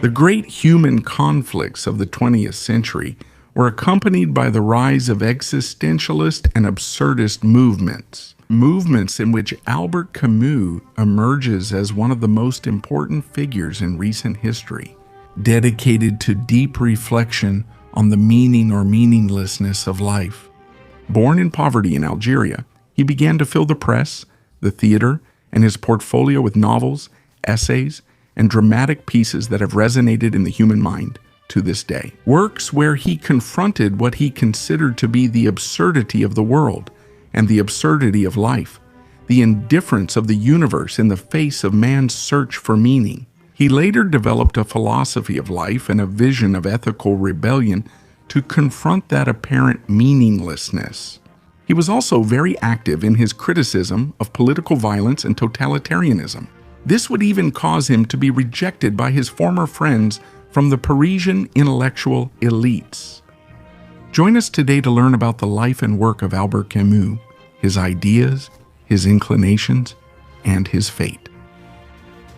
The great human conflicts of the 20th century were accompanied by the rise of existentialist and absurdist movements in which Albert Camus emerges as one of the most important figures in recent history, dedicated to deep reflection on the meaning or meaninglessness of life. Born in poverty in Algeria, he began to fill the press, the theater, and his portfolio with novels, essays, and dramatic pieces that have resonated in the human mind to this day. Works where he confronted what he considered to be the absurdity of the world and the absurdity of life, the indifference of the universe in the face of man's search for meaning. He later developed a philosophy of life and a vision of ethical rebellion to confront that apparent meaninglessness. He was also very active in his criticism of political violence and totalitarianism. This would even cause him to be rejected by his former friends from the Parisian intellectual elites. Join us today to learn about the life and work of Albert Camus, his ideas, his inclinations, and his fate.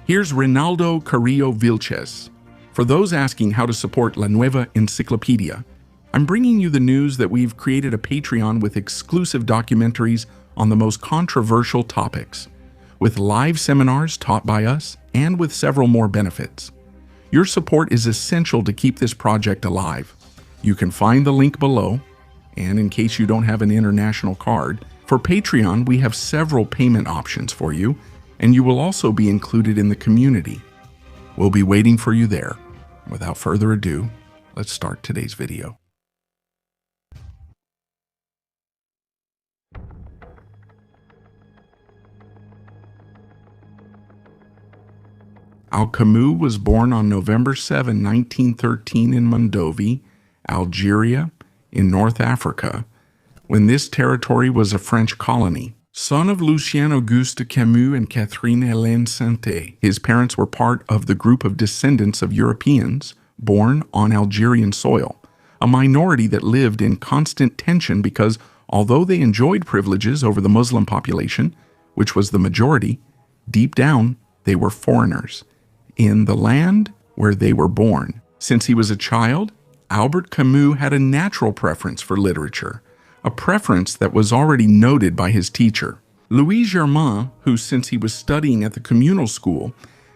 Here's Reinaldo Carrillo Vilches. For those asking how to support La Nueva Enciclopedia, I'm bringing you the news that we've created a Patreon with exclusive documentaries on the most controversial topics, with live seminars taught by us, and with several more benefits. Your support is essential to keep this project alive. You can find the link below, and in case you don't have an international card, for Patreon we have several payment options for you, and you will also be included in the community. We'll be waiting for you there. Without further ado, let's start today's video. Camus was born on November 7, 1913 in Mondovi, Algeria, in North Africa, when this territory was a French colony. Son of Lucien Auguste Camus and Catherine Hélène Santé, his parents were part of the group of descendants of Europeans born on Algerian soil, a minority that lived in constant tension because, although they enjoyed privileges over the Muslim population, which was the majority, deep down they were foreigners in the land where they were born. Since he was a child, Albert Camus had a natural preference for literature, a preference that was already noted by his teacher. Louis Germain, who since he was studying at the communal school,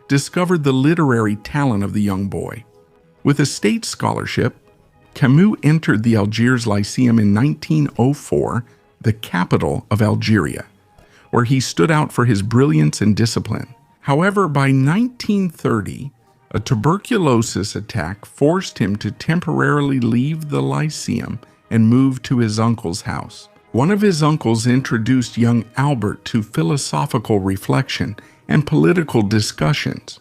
discovered the literary talent of the young boy. With a state scholarship, Camus entered the Algiers Lyceum in 1904, the capital of Algeria, where he stood out for his brilliance and discipline. However, by 1930, a tuberculosis attack forced him to temporarily leave the Lyceum and move to his uncle's house. One of his uncles introduced young Albert to philosophical reflection and political discussions.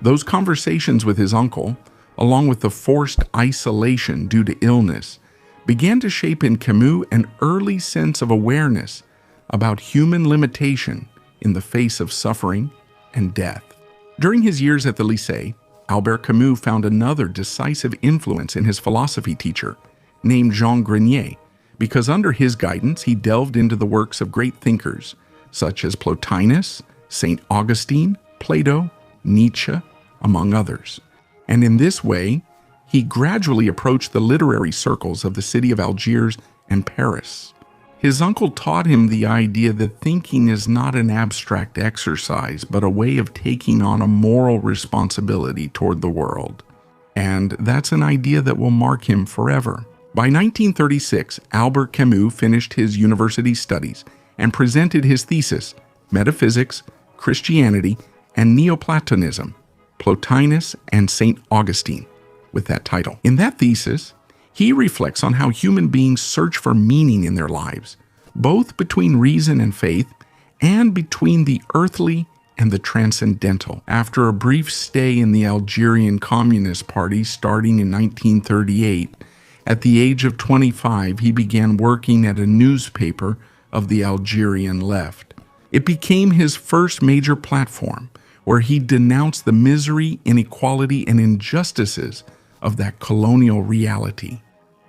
Those conversations with his uncle, along with the forced isolation due to illness, began to shape in Camus an early sense of awareness about human limitation in the face of suffering and death. During his years at the Lycée, Albert Camus found another decisive influence in his philosophy teacher, named Jean Grenier, because under his guidance he delved into the works of great thinkers such as Plotinus, St. Augustine, Plato, Nietzsche, among others. And in this way, he gradually approached the literary circles of the city of Algiers and Paris. His uncle taught him the idea that thinking is not an abstract exercise, but a way of taking on a moral responsibility toward the world. And that's an idea that will mark him forever. By 1936, Albert Camus finished his university studies and presented his thesis, Metaphysics, Christianity, and Neoplatonism, Plotinus and St. Augustine, with that title. In that thesis, he reflects on how human beings search for meaning in their lives, both between reason and faith, and between the earthly and the transcendental. After a brief stay in the Algerian Communist Party starting in 1938, at the age of 25, he began working at a newspaper of the Algerian left. It became his first major platform, where he denounced the misery, inequality, and injustices of that colonial reality.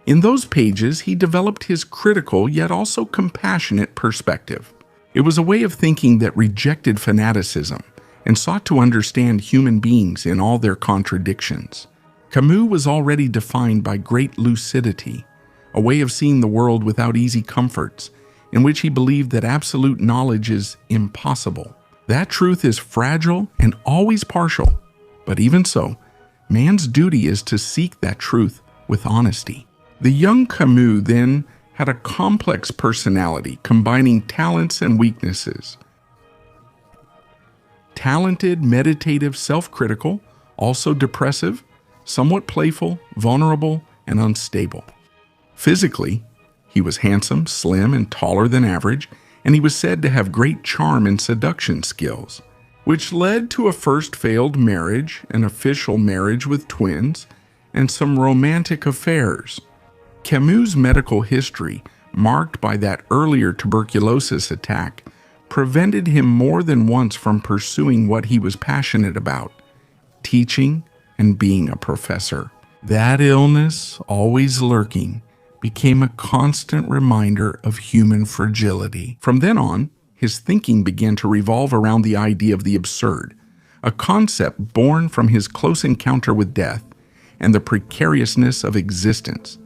In those pages, he developed his critical yet also compassionate perspective. It was a way of thinking that rejected fanaticism and sought to understand human beings in all their contradictions. Camus was already defined by great lucidity, a way of seeing the world without easy comforts, in which he believed that absolute knowledge is impossible. That truth is fragile and always partial, but even so, man's duty is to seek that truth with honesty. The young Camus then had a complex personality combining talents and weaknesses. Talented, meditative, self-critical, also depressive, somewhat playful, vulnerable, and unstable. Physically, he was handsome, slim, and taller than average, and he was said to have great charm and seduction skills, which led to a first failed marriage, an official marriage with twins, and some romantic affairs. Camus' medical history, marked by that earlier tuberculosis attack, prevented him more than once from pursuing what he was passionate about, teaching and being a professor. That illness, always lurking, became a constant reminder of human fragility. From then on, his thinking began to revolve around the idea of the absurd, a concept born from his close encounter with death and the precariousness of existence.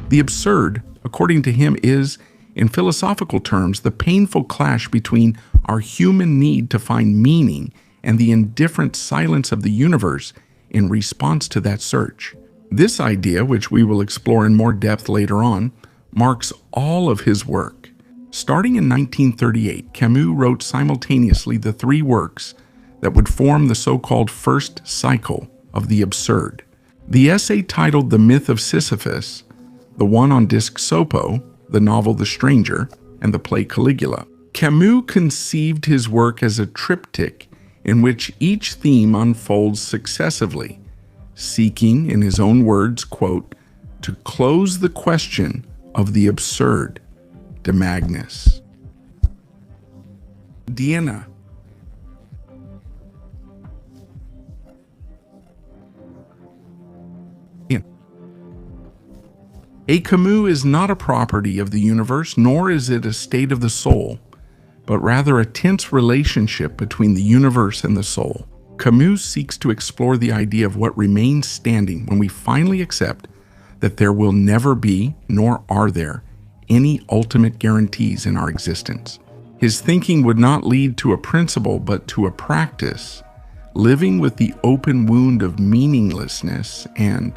The absurd, according to him, is, in philosophical terms, the painful clash between our human need to find meaning and the indifferent silence of the universe in response to that search. This idea, which we will explore in more depth later on, marks all of his work. Starting in 1938, Camus wrote simultaneously the three works that would form the so-called first cycle of the absurd. The essay titled The Myth of Sisyphus, the one on disc Sopo, the novel The Stranger, and the play Caligula. Camus conceived his work as a triptych in which each theme unfolds successively, seeking, in his own words, quote, to close the question of the absurd, de Magnus. Dienna. A Camus is not a property of the universe, nor is it a state of the soul, but rather a tense relationship between the universe and the soul. Camus seeks to explore the idea of what remains standing when we finally accept that there will never be, nor are there, any ultimate guarantees in our existence. His thinking would not lead to a principle, but to a practice, living with the open wound of meaninglessness and,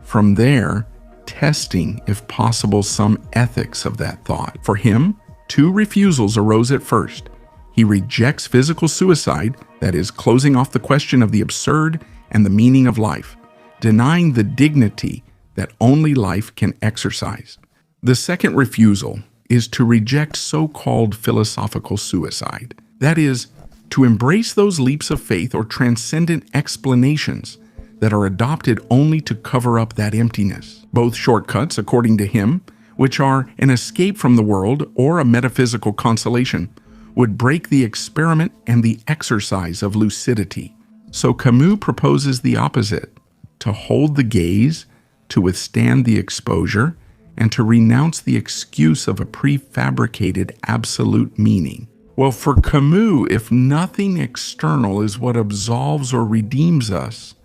from there, testing, if possible, some ethics of that thought. For him, two refusals arose at first. He rejects physical suicide, that is, closing off the question of the absurd and the meaning of life, denying the dignity that only life can exercise. The second refusal is to reject so-called philosophical suicide, that is, to embrace those leaps of faith or transcendent explanations that are adopted only to cover up that emptiness. Both shortcuts, according to him, which are an escape from the world or a metaphysical consolation, would break the experiment and the exercise of lucidity. So Camus proposes the opposite, to hold the gaze, to withstand the exposure, and to renounce the excuse of a prefabricated absolute meaning. Well, for Camus, if nothing external is what absolves or redeems us,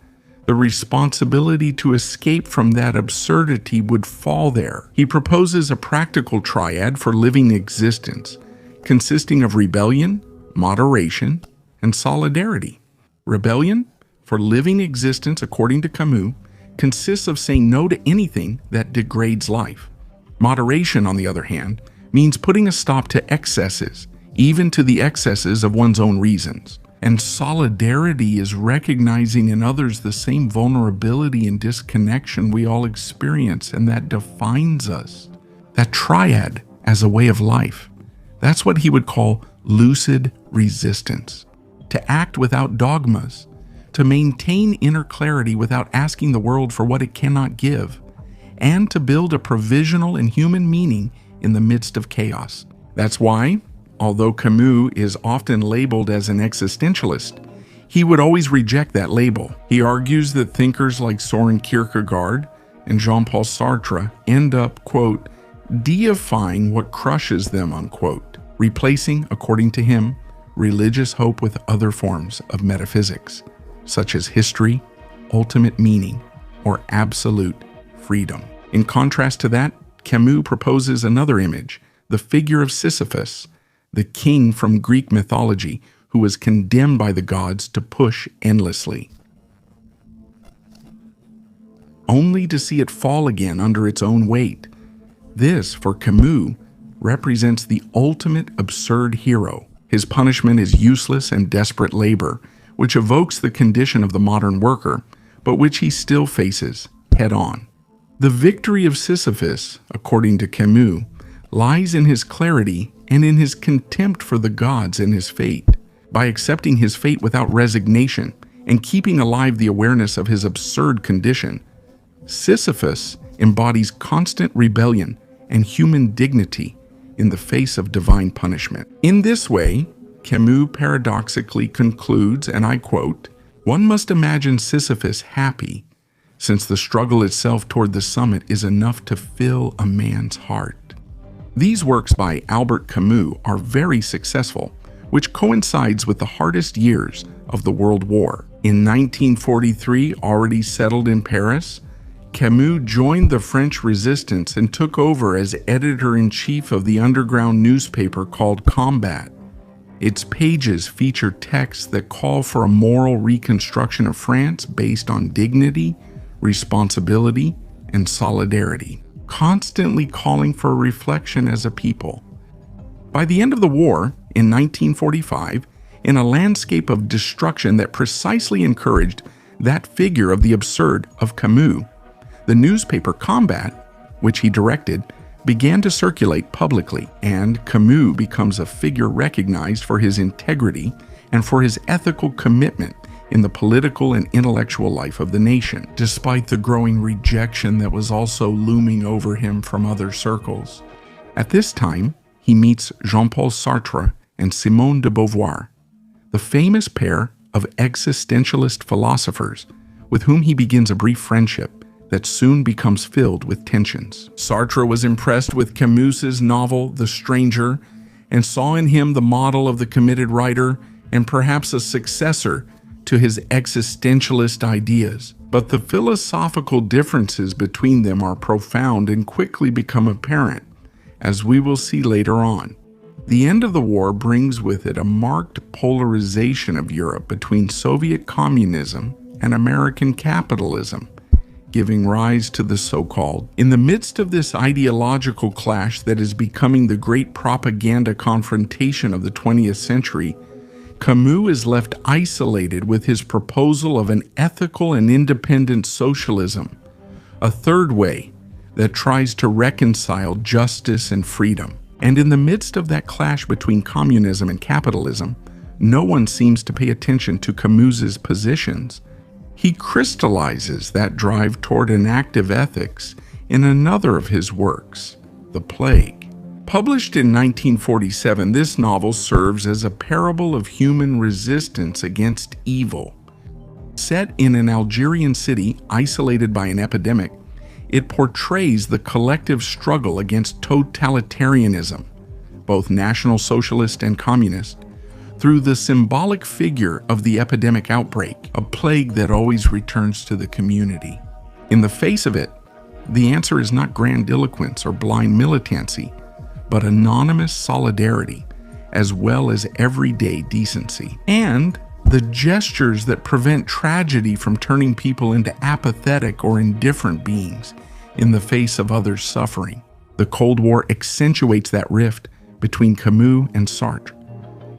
the responsibility to escape from that absurdity would fall there. He proposes a practical triad for living existence, consisting of rebellion, moderation, and solidarity. Rebellion, for living existence according to Camus, consists of saying no to anything that degrades life. Moderation, on the other hand, means putting a stop to excesses, even to the excesses of one's own reasons. And solidarity is recognizing in others the same vulnerability and disconnection we all experience and that defines us. That triad as a way of life. That's what he would call lucid resistance. To act without dogmas, to maintain inner clarity without asking the world for what it cannot give, and to build a provisional and human meaning in the midst of chaos. That's why, although Camus is often labeled as an existentialist, he would always reject that label. He argues that thinkers like Soren Kierkegaard and Jean-Paul Sartre end up, quote, deifying what crushes them, unquote, replacing, according to him, religious hope with other forms of metaphysics, such as history, ultimate meaning, or absolute freedom. In contrast to that, Camus proposes another image, the figure of Sisyphus, the king from Greek mythology who was condemned by the gods to push endlessly, only to see it fall again under its own weight. This, for Camus, represents the ultimate absurd hero. His punishment is useless and desperate labor, which evokes the condition of the modern worker, but which he still faces head-on. The victory of Sisyphus, according to Camus, lies in his clarity and in his contempt for the gods and his fate. By accepting his fate without resignation and keeping alive the awareness of his absurd condition, Sisyphus embodies constant rebellion and human dignity in the face of divine punishment. In this way, Camus paradoxically concludes, and I quote, "One must imagine Sisyphus happy, since the struggle itself toward the summit is enough to fill a man's heart." These works by Albert Camus are very successful, which coincides with the hardest years of the World War. In 1943, already settled in Paris, Camus joined the French resistance and took over as editor-in-chief of the underground newspaper called Combat. Its pages feature texts that call for a moral reconstruction of France based on dignity, responsibility, and solidarity, constantly calling for reflection as a people. By the end of the war, in 1945, in a landscape of destruction that precisely encouraged that figure of the absurd of Camus, the newspaper Combat, which he directed, began to circulate publicly, and Camus becomes a figure recognized for his integrity and for his ethical commitment in the political and intellectual life of the nation, despite the growing rejection that was also looming over him from other circles. At this time, he meets Jean-Paul Sartre and Simone de Beauvoir, the famous pair of existentialist philosophers with whom he begins a brief friendship that soon becomes filled with tensions. Sartre was impressed with Camus's novel, The Stranger, and saw in him the model of the committed writer and perhaps a successor to his existentialist ideas. But the philosophical differences between them are profound and quickly become apparent, as we will see later on. The end of the war brings with it a marked polarization of Europe between Soviet communism and American capitalism, giving rise to the so-called. In the midst of this ideological clash that is becoming the great propaganda confrontation of the 20th century, Camus is left isolated with his proposal of an ethical and independent socialism, a third way that tries to reconcile justice and freedom. And in the midst of that clash between communism and capitalism, no one seems to pay attention to Camus's positions. He crystallizes that drive toward an active ethics in another of his works, The Plague. Published in 1947, this novel serves as a parable of human resistance against evil. Set in an Algerian city isolated by an epidemic, it portrays the collective struggle against totalitarianism, both National Socialist and Communist, through the symbolic figure of the epidemic outbreak, a plague that always returns to the community. In the face of it, the answer is not grandiloquence or blind militancy, but anonymous solidarity, as well as everyday decency, and the gestures that prevent tragedy from turning people into apathetic or indifferent beings in the face of others' suffering. The Cold War accentuates that rift between Camus and Sartre.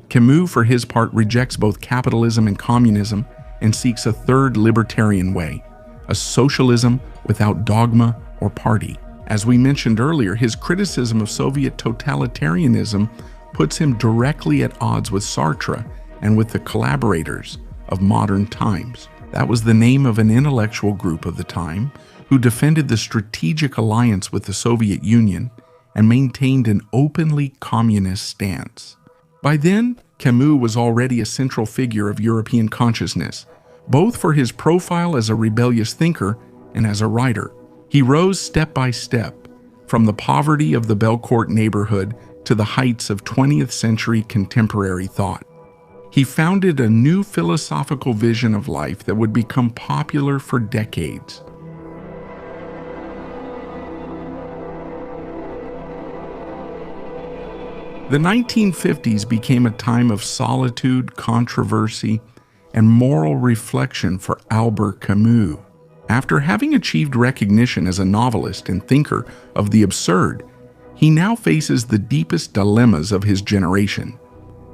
Camus, for his part, rejects both capitalism and communism and seeks a third libertarian way, a socialism without dogma or party. As we mentioned earlier, his criticism of Soviet totalitarianism puts him directly at odds with Sartre and with the collaborators of modern times. That was the name of an intellectual group of the time who defended the strategic alliance with the Soviet Union and maintained an openly communist stance. By then, Camus was already a central figure of European consciousness, both for his profile as a rebellious thinker and as a writer. He rose step by step, from the poverty of the Belcourt neighborhood to the heights of 20th century contemporary thought. He founded a new philosophical vision of life that would become popular for decades. The 1950s became a time of solitude, controversy, and moral reflection for Albert Camus. After having achieved recognition as a novelist and thinker of the absurd, he now faces the deepest dilemmas of his generation: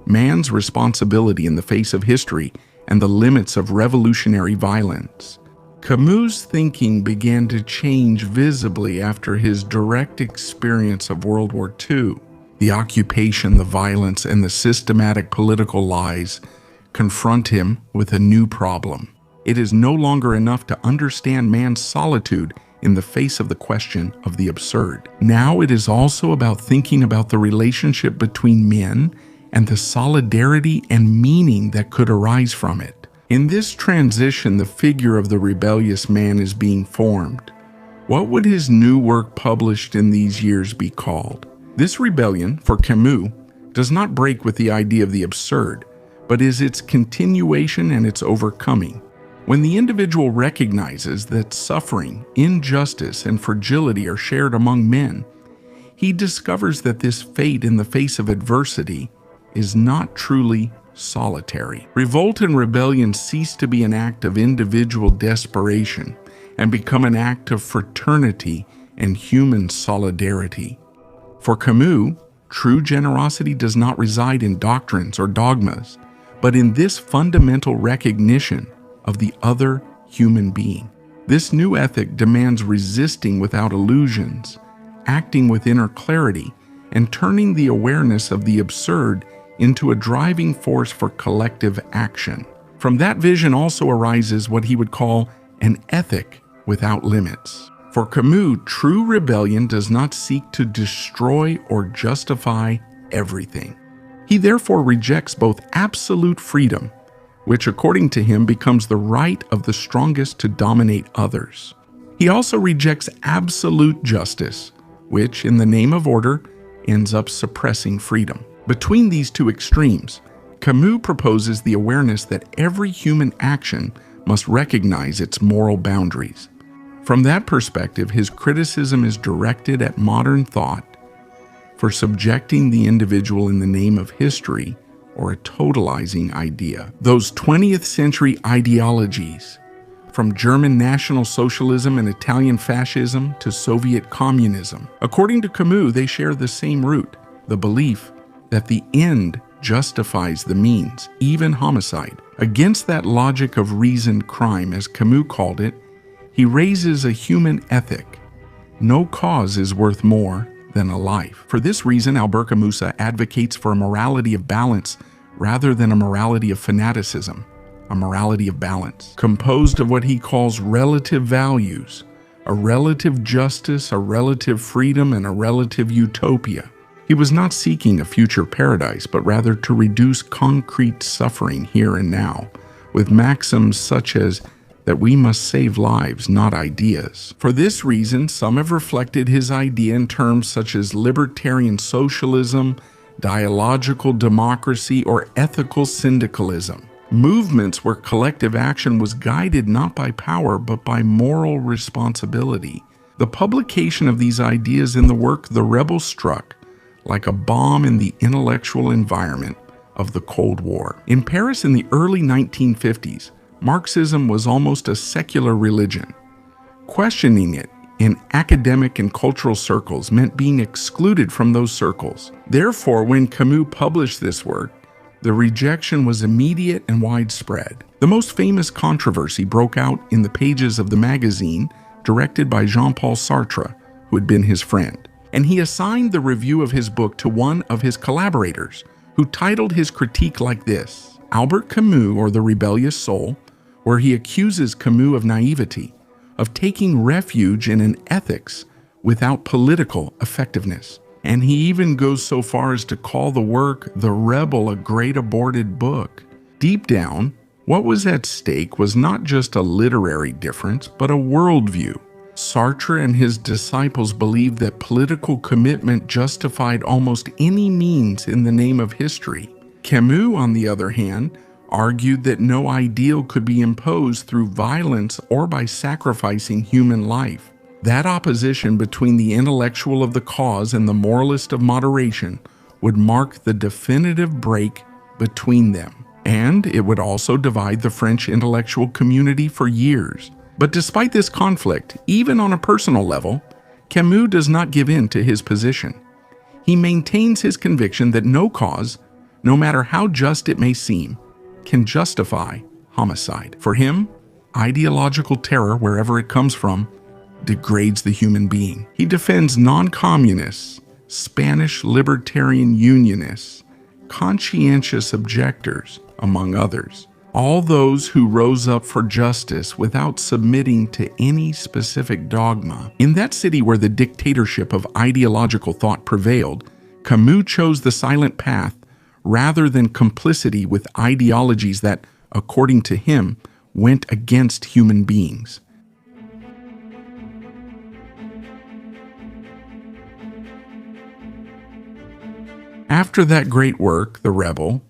man's responsibility in the face of history and the limits of revolutionary violence. Camus' thinking began to change visibly after his direct experience of World War II. The occupation, the violence, and the systematic political lies confront him with a new problem. It is no longer enough to understand man's solitude in the face of the question of the absurd. Now it is also about thinking about the relationship between men and the solidarity and meaning that could arise from it. In this transition, the figure of the rebellious man is being formed. What would his new work published in these years be called? This rebellion, for Camus, does not break with the idea of the absurd, but is its continuation and its overcoming. When the individual recognizes that suffering, injustice, and fragility are shared among men, he discovers that this fate in the face of adversity is not truly solitary. Revolt and rebellion cease to be an act of individual desperation and become an act of fraternity and human solidarity. For Camus, true generosity does not reside in doctrines or dogmas, but in this fundamental recognition of the other human being. This new ethic demands resisting without illusions, acting with inner clarity, and turning the awareness of the absurd into a driving force for collective action. From that vision also arises what he would call an ethic without limits. For Camus, true rebellion does not seek to destroy or justify everything. He therefore rejects both absolute freedom, which according to him becomes the right of the strongest to dominate others. He also rejects absolute justice, which, in the name of order, ends up suppressing freedom. Between these two extremes, Camus proposes the awareness that every human action must recognize its moral boundaries. From that perspective, his criticism is directed at modern thought for subjecting the individual in the name of history or a totalizing idea. Those 20th century ideologies, from German National Socialism and Italian fascism to Soviet communism, according to Camus, they share the same root, the belief that the end justifies the means, even homicide. Against that logic of reasoned crime, as Camus called it, he raises a human ethic. No cause is worth more than a life. For this reason, Albert Camus advocates for a morality of balance rather than a morality of fanaticism, a morality of balance, composed of what he calls relative values, a relative justice, a relative freedom, and a relative utopia. He was not seeking a future paradise, but rather to reduce concrete suffering here and now, with maxims such as that we must save lives, not ideas. For this reason, some have reflected his idea in terms such as libertarian socialism, dialogical democracy, or ethical syndicalism. Movements where collective action was guided not by power, but by moral responsibility. The publication of these ideas in the work The Rebel struck like a bomb in the intellectual environment of the Cold War. In Paris in the early 1950s, Marxism was almost a secular religion. Questioning it in academic and cultural circles meant being excluded from those circles. Therefore, when Camus published this work, the rejection was immediate and widespread. The most famous controversy broke out in the pages of the magazine directed by Jean-Paul Sartre, who had been his friend. And he assigned the review of his book to one of his collaborators, who titled his critique like this: Albert Camus, or the Rebellious Soul, where he accuses Camus of naivety, of taking refuge in an ethics without political effectiveness. And he even goes so far as to call the work The Rebel a great aborted book. Deep down, what was at stake was not just a literary difference, but a worldview. Sartre and his disciples believed that political commitment justified almost any means in the name of history. Camus, on the other hand, argued that no ideal could be imposed through violence or by sacrificing human life. That opposition between the intellectual of the cause and the moralist of moderation would mark the definitive break between them, and it would also divide the French intellectual community for years. But despite this conflict, even on a personal level, Camus does not give in to his position. He maintains his conviction that no cause, no matter how just it may seem, can justify homicide. For him, ideological terror, wherever it comes from, degrades the human being. He defends non-communists, Spanish libertarian unionists, conscientious objectors, among others. All those who rose up for justice without submitting to any specific dogma. In that city where the dictatorship of ideological thought prevailed, Camus chose the silent path rather than complicity with ideologies that, according to him, went against human beings. After that great work, The Rebel,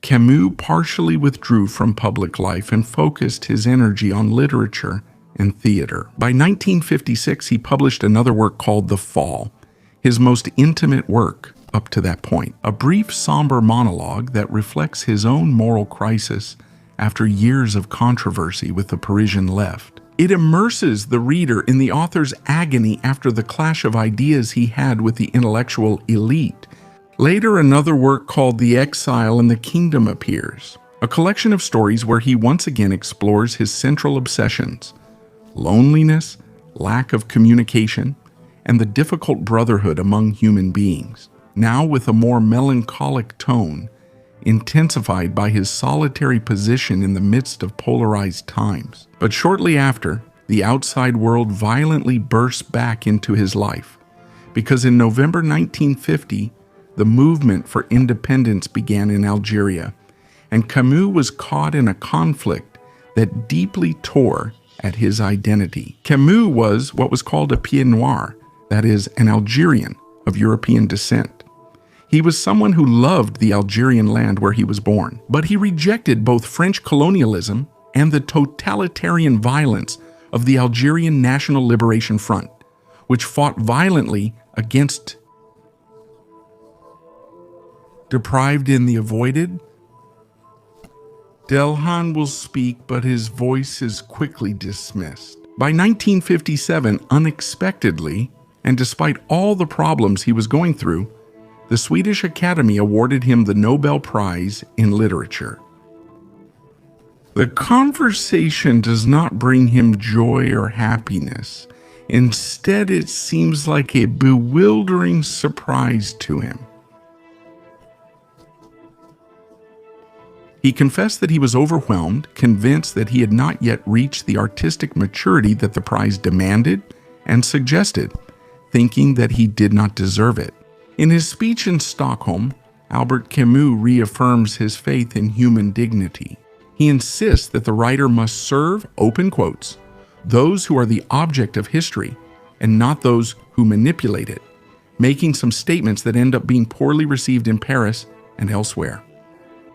Camus partially withdrew from public life and focused his energy on literature and theater. By 1956, he published another work called The Fall, his most intimate work up to that point, a brief, somber monologue that reflects his own moral crisis after years of controversy with the Parisian left. It immerses the reader in the author's agony after the clash of ideas he had with the intellectual elite. Later, another work called The Exile and the Kingdom appears, a collection of stories where he once again explores his central obsessions: loneliness, lack of communication, and the difficult brotherhood among human beings. Now with a more melancholic tone, intensified by his solitary position in the midst of polarized times. But shortly after, the outside world violently bursts back into his life, because in November 1950, the movement for independence began in Algeria, and Camus was caught in a conflict that deeply tore at his identity. Camus was what was called a pied noir, that is, an Algerian of European descent. He was someone who loved the Algerian land where he was born, but he rejected both French colonialism and the totalitarian violence of the Algerian National Liberation Front, which fought violently against deprived in the avoided. Delhan will speak, but his voice is quickly dismissed. By 1957, unexpectedly, and despite all the problems he was going through, the Swedish Academy awarded him the Nobel Prize in Literature. The conversation does not bring him joy or happiness. Instead, it seems like a bewildering surprise to him. He confessed that he was overwhelmed, convinced that he had not yet reached the artistic maturity that the prize demanded and suggested, thinking that he did not deserve it. In his speech in Stockholm, Albert Camus reaffirms his faith in human dignity. He insists that the writer must serve, open quotes, those who are the object of history and not those who manipulate it, making some statements that end up being poorly received in Paris and elsewhere.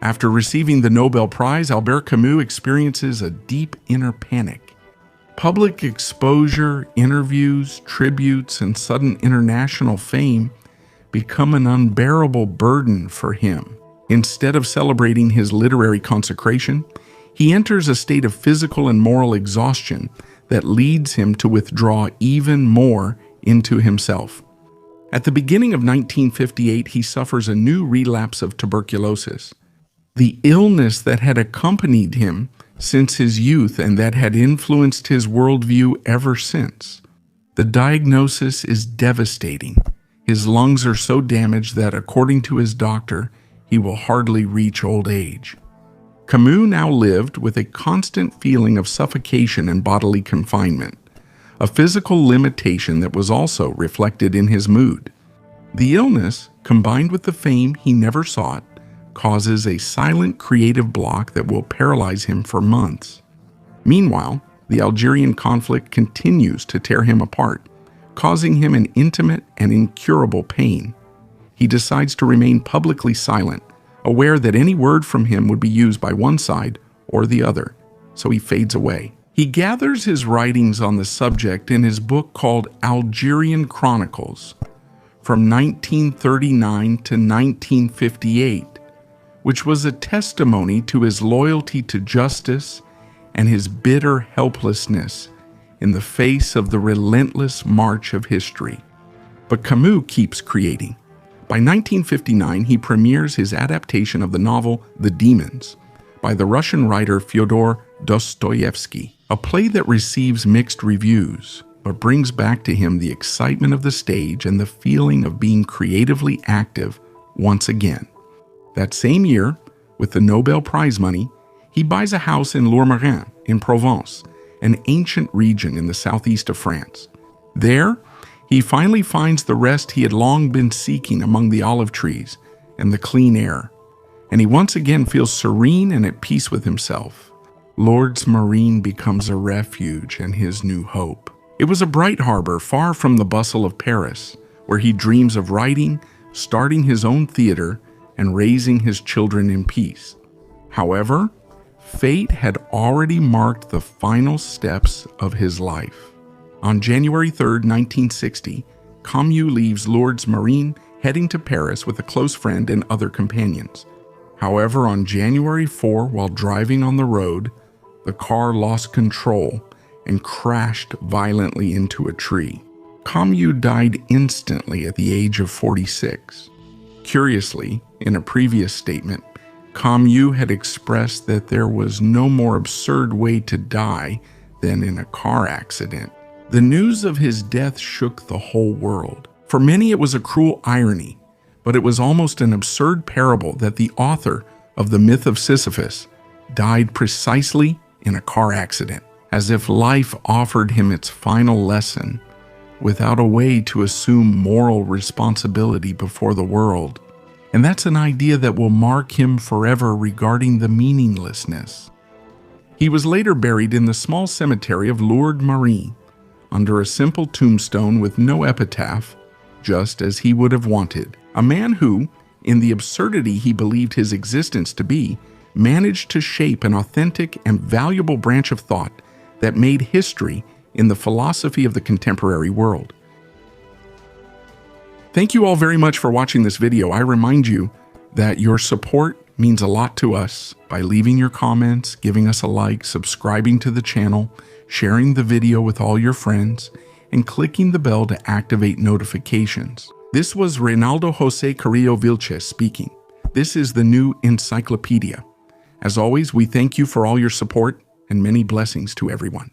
After receiving the Nobel Prize, Albert Camus experiences a deep inner panic. Public exposure, interviews, tributes, and sudden international fame become an unbearable burden for him. Instead of celebrating his literary consecration, he enters a state of physical and moral exhaustion that leads him to withdraw even more into himself. At the beginning of 1958, he suffers a new relapse of tuberculosis. The illness that had accompanied him since his youth and that had influenced his worldview ever since. The diagnosis is devastating. His lungs are so damaged that, according to his doctor, he will hardly reach old age. Camus now lived with a constant feeling of suffocation and bodily confinement, a physical limitation that was also reflected in his mood. The illness, combined with the fame he never sought, causes a silent creative block that will paralyze him for months. Meanwhile, the Algerian conflict continues to tear him apart, causing him an intimate and incurable pain. He decides to remain publicly silent, aware that any word from him would be used by one side or the other, so he fades away. He gathers his writings on the subject in his book called Algerian Chronicles from 1939 to 1958, which was a testimony to his loyalty to justice and his bitter helplessness in the face of the relentless march of history. But Camus keeps creating. By 1959, he premieres his adaptation of the novel The Demons by the Russian writer Fyodor Dostoevsky, a play that receives mixed reviews, but brings back to him the excitement of the stage and the feeling of being creatively active once again. That same year, with the Nobel Prize money, he buys a house in Lourmarin in Provence, an ancient region in the southeast of France. There, he finally finds the rest he had long been seeking among the olive trees and the clean air, and he once again feels serene and at peace with himself. Lourdes Marine becomes a refuge and his new hope. It was a bright harbor far from the bustle of Paris, where he dreams of writing, starting his own theater, and raising his children in peace. However, fate had already marked the final steps of his life. On January 3, 1960, Camus leaves Lourdes Marine, heading to Paris with a close friend and other companions. However, on January 4, while driving on the road, the car lost control and crashed violently into a tree. Camus died instantly at the age of 46. Curiously, in a previous statement, Camus had expressed that there was no more absurd way to die than in a car accident. The news of his death shook the whole world. For many, it was a cruel irony, but it was almost an absurd parable that the author of the myth of Sisyphus died precisely in a car accident, as if life offered him its final lesson without a way to assume moral responsibility before the world. And that's an idea that will mark him forever regarding the meaninglessness. He was later buried in the small cemetery of Lourdes Marine, under a simple tombstone with no epitaph, just as he would have wanted. A man who, in the absurdity he believed his existence to be, managed to shape an authentic and valuable branch of thought that made history in the philosophy of the contemporary world. Thank you all very much for watching this video. I remind you that your support means a lot to us by leaving your comments, giving us a like, subscribing to the channel, sharing the video with all your friends, and clicking the bell to activate notifications. This was Reynaldo Jose Carrillo Vilches speaking. This is the new encyclopedia. As always, we thank you for all your support and many blessings to everyone.